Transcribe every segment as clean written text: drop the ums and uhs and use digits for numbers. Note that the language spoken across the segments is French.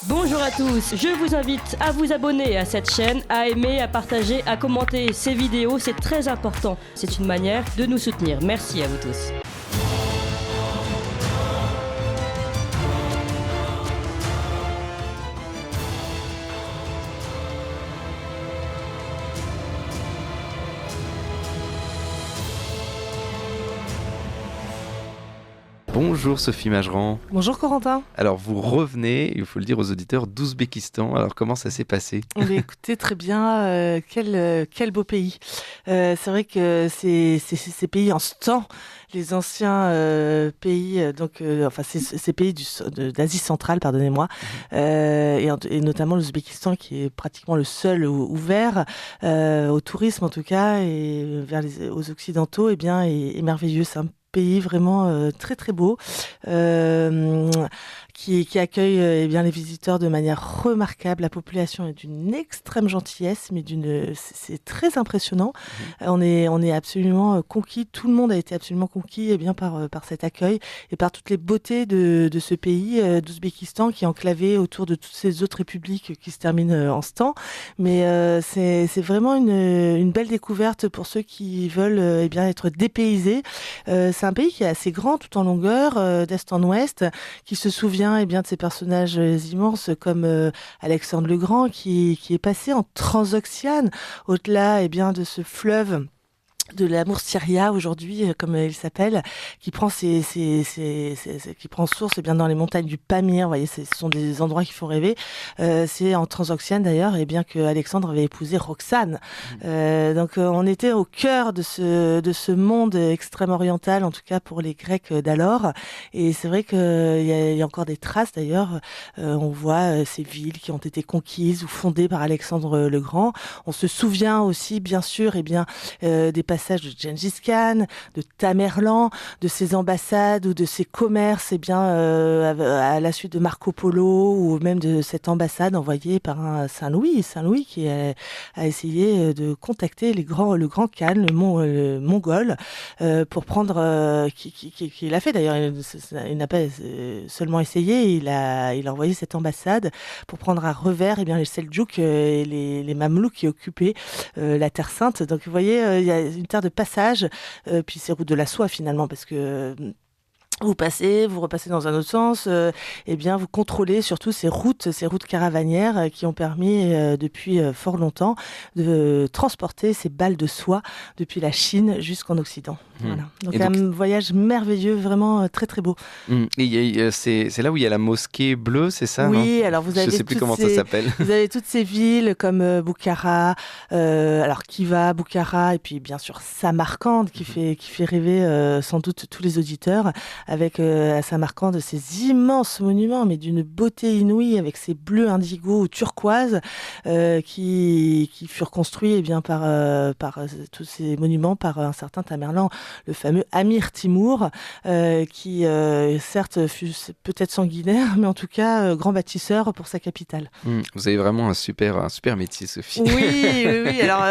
Bonjour à tous, je vous invite à vous abonner à cette chaîne, à aimer, à partager, à commenter ces vidéos, c'est très important. C'est une manière de nous soutenir. Merci à vous tous. Bonjour Sophie Mageran. Bonjour Corentin. Alors vous revenez, il faut le dire aux auditeurs, d'Ouzbékistan. Alors comment ça s'est passé ? Écoutez, très bien, quel beau pays. C'est vrai que ces pays en ce temps, les anciens pays, ces pays d'Asie centrale, pardonnez-moi, et notamment l'Ouzbékistan qui est pratiquement le seul ouvert au tourisme en tout cas, et aux Occidentaux, est merveilleux. C'est un pays vraiment très très beau qui accueille les visiteurs de manière remarquable. La population est d'une extrême gentillesse, mais c'est très impressionnant. On est absolument conquis. Tout le monde a été absolument conquis par cet accueil et par toutes les beautés de ce pays d'Ouzbékistan qui est enclavé autour de toutes ces autres républiques qui se terminent en ce temps. Mais c'est vraiment une belle découverte pour ceux qui veulent être dépaysés. C'est un pays qui est assez grand tout en longueur, d'est en ouest, qui se souvient de ces personnages immenses comme Alexandre le Grand qui est passé en transoxiane au-delà de ce fleuve de la Moursiria aujourd'hui, comme il s'appelle, qui prend qui prend source dans les montagnes du Pamir. Vous voyez, ce sont des endroits qui font rêver. C'est en transoxiane d'ailleurs, que Alexandre avait épousé Roxane. Donc on était au cœur de ce monde extrême oriental, en tout cas pour les Grecs d'alors. Et c'est vrai qu'il y a encore des traces d'ailleurs. On voit ces villes qui ont été conquises ou fondées par Alexandre le Grand. On se souvient aussi, bien sûr, des passages de Gengis Khan, de Tamerlan, de ses ambassades ou de ses commerces, à la suite de Marco Polo ou même de cette ambassade envoyée par un Saint-Louis qui a essayé de contacter le grand Khan, le mongol, pour prendre, qui l'a fait d'ailleurs. Il n'a pas seulement essayé, il a envoyé cette ambassade pour prendre à revers les Seldjouks et les Mamelouks qui occupaient la Terre Sainte. Donc vous voyez, il y a une terre de passage, puis c'est route de la soie finalement, parce que vous passez, vous repassez dans un autre sens, vous contrôlez surtout ces routes caravanières qui ont permis depuis fort longtemps de transporter ces balles de soie depuis la Chine jusqu'en Occident. Voilà. Donc un voyage merveilleux, vraiment très très beau. Et c'est là où il y a la mosquée bleue, c'est ça? Oui, non alors vous avez je sais plus comment ça s'appelle. Vous avez toutes ces villes comme Boukhara, Khiva, Boukhara, et puis bien sûr Samarcande qui fait rêver sans doute tous les auditeurs, avec à Samarcande ces immenses monuments, mais d'une beauté inouïe, avec ces bleus indigo ou turquoise qui furent construits par tous ces monuments par un certain Tamerlan, le fameux Amir Timour, qui certes fut peut-être sanguinaire, mais en tout cas grand bâtisseur pour sa capitale. Vous avez vraiment un super métier, Sophie. Oui. Alors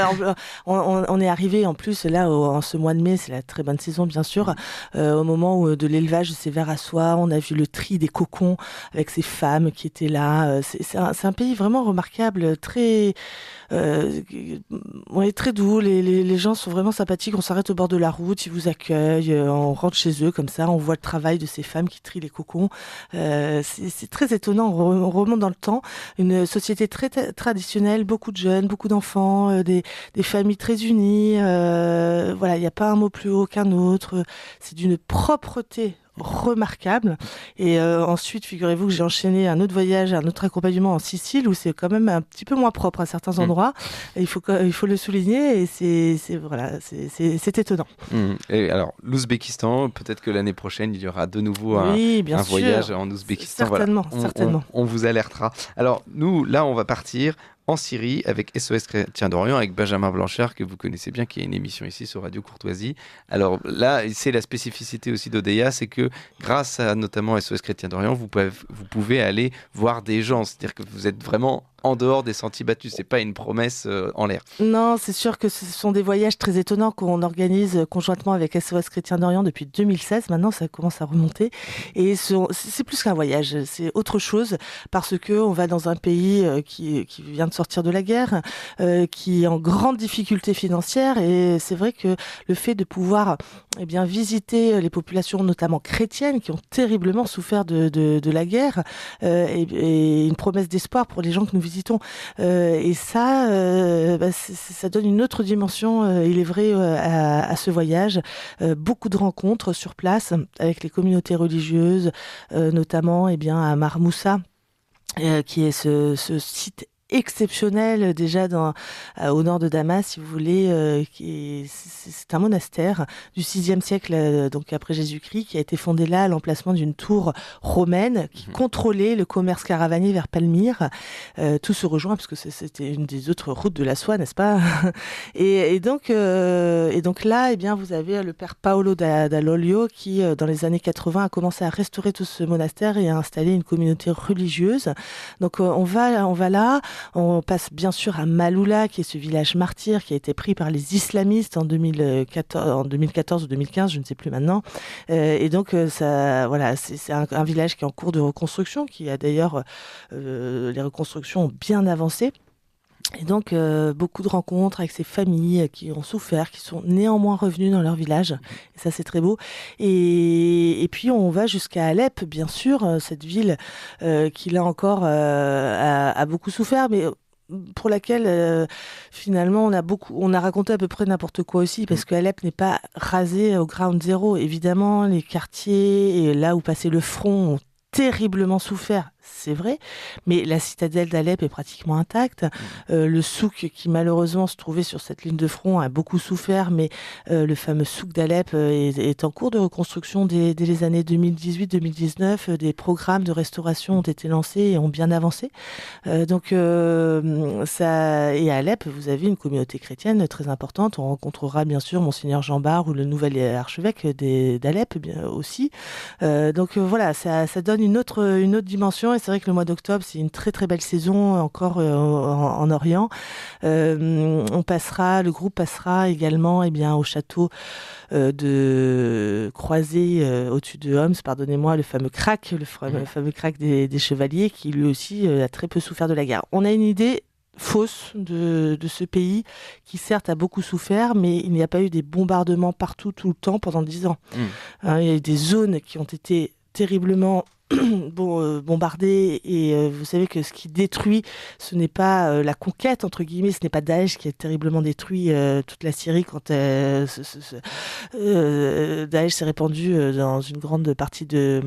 on est arrivé en plus là en ce mois de mai, c'est la très bonne saison bien sûr, au moment de l'élevage de ces vers à soie. On a vu le tri des cocons avec ces femmes qui étaient là. C'est un pays vraiment remarquable, très très doux. Les gens sont vraiment sympathiques. On s'arrête au bord de la route, ils vous accueillent, on rentre chez eux comme ça, on voit le travail de ces femmes qui trient les cocons. C'est très étonnant. On remonte dans le temps, une société très traditionnelle, beaucoup de jeunes, beaucoup d'enfants, des familles très unies. Il n'y a pas un mot plus haut qu'un autre. C'est d'une propreté remarquable. Et ensuite, figurez-vous que j'ai enchaîné un autre voyage, un autre accompagnement en Sicile où c'est quand même un petit peu moins propre à certains endroits. Et il faut le souligner, et c'est étonnant. Et alors, l'Ouzbékistan, peut-être que l'année prochaine, il y aura de nouveau un voyage en Ouzbékistan. Certainement. On vous alertera. Alors, nous, là, on va partir en Syrie avec SOS Chrétien d'Orient, avec Benjamin Blanchard, que vous connaissez bien, qui a une émission ici sur Radio Courtoisie. Alors là, c'est la spécificité aussi d'Odéa, c'est que grâce à notamment SOS Chrétien d'Orient, vous pouvez aller voir des gens. C'est-à-dire que vous êtes vraiment en dehors des sentiers battus. C'est pas une promesse en l'air. Non, c'est sûr que ce sont des voyages très étonnants qu'on organise conjointement avec SOS Chrétien d'Orient depuis 2016. Maintenant, ça commence à remonter. Et c'est plus qu'un voyage, c'est autre chose parce qu'on va dans un pays qui vient de sortir de la guerre, qui est en grande difficulté financière. Et c'est vrai que le fait de pouvoir visiter les populations, notamment chrétiennes, qui ont terriblement souffert de la guerre, et une promesse d'espoir pour les gens que nous visitons. Et ça, ça donne une autre dimension, il est vrai, à ce voyage. Beaucoup de rencontres sur place avec les communautés religieuses, notamment à Marmoussa, qui est ce site exceptionnel déjà au nord de Damas, si vous voulez, c'est un monastère du VIe siècle, donc après Jésus-Christ, qui a été fondé là à l'emplacement d'une tour romaine qui contrôlait le commerce caravanier vers Palmyre. Tout se rejoint parce que c'était une des autres routes de la soie, n'est-ce pas? et donc là, vous avez le père Paolo Dall'Olio qui, dans les années 80, a commencé à restaurer tout ce monastère et à installer une communauté religieuse. Donc on va là. On passe bien sûr à Maloula, qui est ce village martyr qui a été pris par les islamistes en 2014 ou 2015, je ne sais plus maintenant. Et donc, c'est un village qui est en cours de reconstruction, qui a d'ailleurs, les reconstructions ont bien avancé. Et donc, beaucoup de rencontres avec ces familles qui ont souffert, qui sont néanmoins revenues dans leur village. Et ça, c'est très beau. Et puis, on va jusqu'à Alep, bien sûr, cette ville qui, là encore, a beaucoup souffert, mais pour laquelle, finalement, on a raconté à peu près n'importe quoi aussi, parce que Alep n'est pas rasé au ground zero. Évidemment, les quartiers, et là où passait le front, ont terriblement souffert, c'est vrai, mais la citadelle d'Alep est pratiquement intacte. Le souk qui malheureusement se trouvait sur cette ligne de front a beaucoup souffert, mais le fameux souk d'Alep est en cours de reconstruction dès les années 2018-2019. Des programmes de restauration ont été lancés et ont bien avancé. Et à Alep, vous avez une communauté chrétienne très importante. On rencontrera bien sûr Monseigneur Jean Bar ou le nouvel archevêque d'Alep aussi. Voilà, ça donne une autre dimension. Et c'est vrai que le mois d'octobre, c'est une très très belle saison encore en Orient. Le groupe passera également au château de Croisé au-dessus de Homs, pardonnez-moi, le fameux crack, fameux crack des chevaliers, qui lui aussi a très peu souffert de la guerre. On a une idée fausse de ce pays qui certes a beaucoup souffert, mais il n'y a pas eu des bombardements partout tout le temps pendant 10 ans. Il y a eu des zones qui ont été terriblement bombardé, et vous savez que ce qui détruit, ce n'est pas la conquête entre guillemets, ce n'est pas Daesh qui a terriblement détruit toute la Syrie quand Daesh s'est répandu dans une grande partie de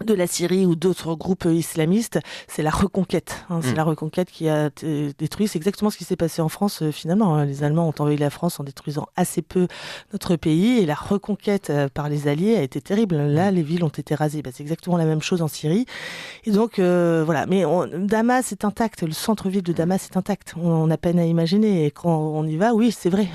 la Syrie ou d'autres groupes islamistes. C'est la reconquête. C'est la reconquête qui a détruit. C'est exactement ce qui s'est passé en France finalement. Les Allemands ont envahi la France en détruisant assez peu notre pays, et la reconquête par les Alliés a été terrible. Là, les villes ont été rasées. C'est exactement la même chose en Syrie. Et donc, voilà. Mais Damas est intact. Le centre-ville de Damas est intact. On a peine à imaginer. Et quand on y va, oui, c'est vrai.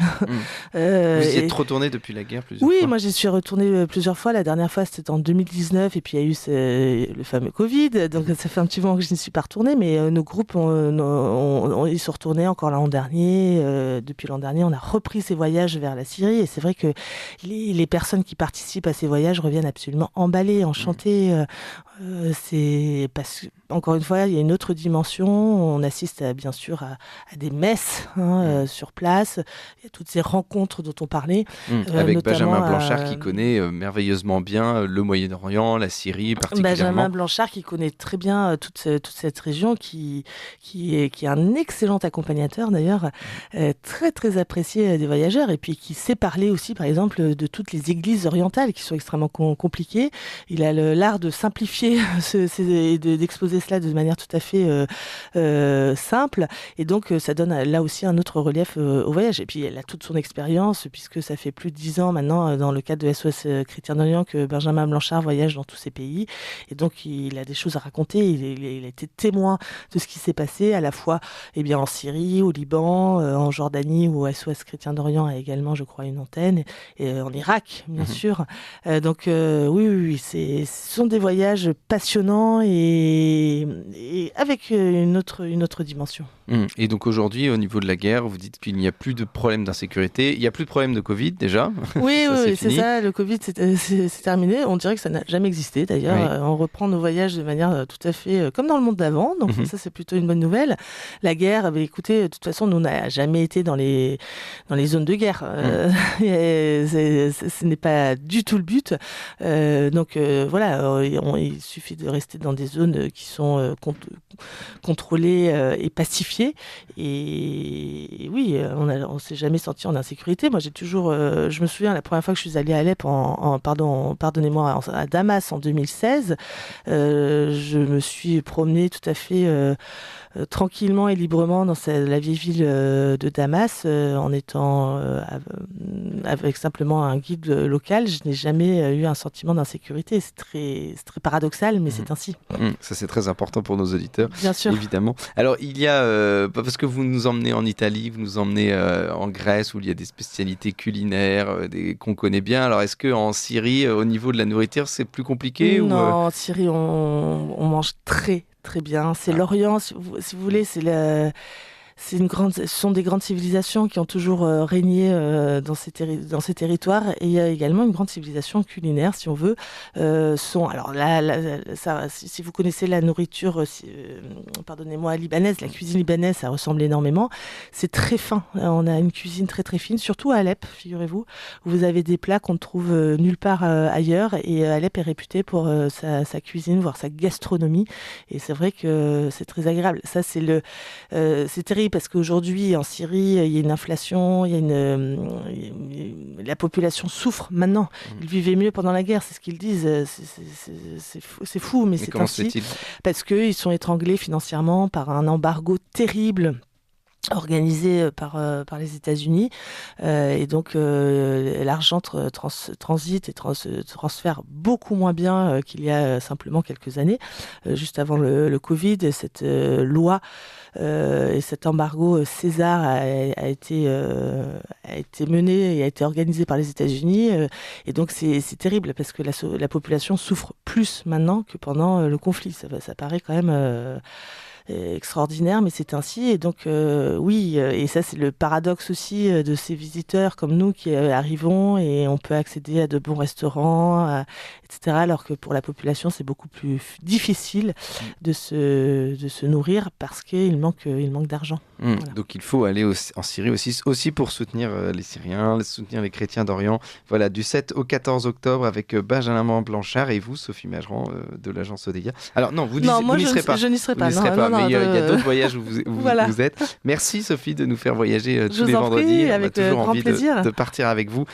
Vous y êtes retourné depuis la guerre plusieurs fois? Oui, moi j'y suis retournée plusieurs fois. La dernière fois, c'était en 2019. Et puis, il y a eu le fameux Covid, donc ça fait un petit moment que je n'y suis pas retournée, mais nos groupes ils sont retournés encore l'an dernier. Depuis l'an dernier, on a repris ces voyages vers la Syrie, et c'est vrai que les personnes qui participent à ces voyages reviennent absolument emballées, enchantées. C'est parce que, encore une fois, il y a une autre dimension. On assiste bien sûr à des messes sur place. Il y a toutes ces rencontres dont on parlait. Avec Benjamin Blanchard qui connaît merveilleusement bien le Moyen-Orient, la Syrie particulièrement. Benjamin Blanchard qui connaît très bien toute cette région, qui est un excellent accompagnateur d'ailleurs, très très apprécié des voyageurs, et puis qui sait parler aussi par exemple de toutes les églises orientales qui sont extrêmement compliquées. Il a l'art de simplifier et d'exposer cela de manière tout à fait simple, et donc ça donne là aussi un autre relief au voyage. Et puis elle a toute son expérience, puisque ça fait plus de 10 ans maintenant dans le cadre de SOS Chrétien d'Orient que Benjamin Blanchard voyage dans tous ces pays, et donc il a des choses à raconter. Il a été témoin de ce qui s'est passé à la fois en Syrie, au Liban, en Jordanie, où SOS Chrétien d'Orient a également, je crois, une antenne, et en Irak bien sûr. Donc oui, ce sont des voyages passionnant et avec une autre dimension. Et donc aujourd'hui, au niveau de la guerre, vous dites qu'il n'y a plus de problème d'insécurité, il n'y a plus de problème de Covid déjà. Oui, c'est ça, le Covid c'est terminé, on dirait que ça n'a jamais existé d'ailleurs, Oui. On reprend nos voyages de manière tout à fait comme dans le monde d'avant, donc ça c'est plutôt une bonne nouvelle. La guerre, écoutez, de toute façon nous on n'a jamais été dans les zones de guerre, ce n'est pas du tout le but, donc voilà, il suffit de rester dans des zones qui sont contrôlées et pacifiées. Et oui, on s'est jamais senti en insécurité. Moi, j'ai toujours, je me souviens la première fois que je suis allée à Alep, pardonnez-moi, à Damas en 2016, je me suis promenée tout à fait tranquillement et librement dans la vieille ville de Damas, en étant avec simplement un guide local. Je n'ai jamais eu un sentiment d'insécurité. C'est très paradoxal, mais c'est ainsi. Ça, c'est très important pour nos auditeurs. Bien sûr. Évidemment. Alors, il y a, parce que vous nous emmenez en Italie, vous nous emmenez en Grèce, où il y a des spécialités culinaires qu'on connaît bien. Alors, est-ce qu'en Syrie, au niveau de la nourriture, c'est plus compliqué Non, en Syrie, on mange très bien. C'est l'Orient, si vous voulez, ce sont des grandes civilisations qui ont toujours régné dans ces territoires, et il y a également une grande civilisation culinaire, si on veut. Alors là, si vous connaissez la nourriture, pardonnez-moi, libanaise, la cuisine libanaise, ça ressemble énormément. C'est très fin. On a une cuisine très très fine, surtout à Alep, figurez-vous. Vous avez des plats qu'on ne trouve nulle part ailleurs, et Alep est réputée pour sa cuisine, voire sa gastronomie. Et c'est vrai que c'est très agréable. Ça, c'est terrible parce qu'aujourd'hui, en Syrie, il y a une inflation, la population souffre maintenant. Ils vivaient mieux pendant la guerre, c'est ce qu'ils disent. C'est fou, mais c'est comment ainsi. se fait-il ? Parce qu'ils sont étranglés financièrement par un embargo terrible organisé par les États-Unis, et donc l'argent transite et se transfère beaucoup moins bien qu'il y a simplement quelques années, juste avant le Covid. Cette loi et cet embargo César a été mené et a été organisé par les États-Unis, et donc c'est terrible parce que la population souffre plus maintenant que pendant le conflit. Ça paraît quand même extraordinaire, mais c'est ainsi. Et donc oui, et ça c'est le paradoxe aussi de ces visiteurs comme nous qui arrivons et on peut accéder à de bons restaurants, etc., alors que pour la population c'est beaucoup plus difficile de se nourrir parce qu'il manque d'argent. Voilà. Donc il faut aller en Syrie aussi pour soutenir les Syriens, soutenir les chrétiens d'Orient. Voilà, du 7 au 14 octobre avec Benjamin Blanchard et vous, Sophie Mageran, de l'agence Odeia. Alors non, vous n'y serez pas. Je n'y serai pas. Mais il y a d'autres voyages où vous êtes. Merci Sophie de nous faire voyager tous les vendredis. Avec on a toujours grand envie plaisir de partir avec vous.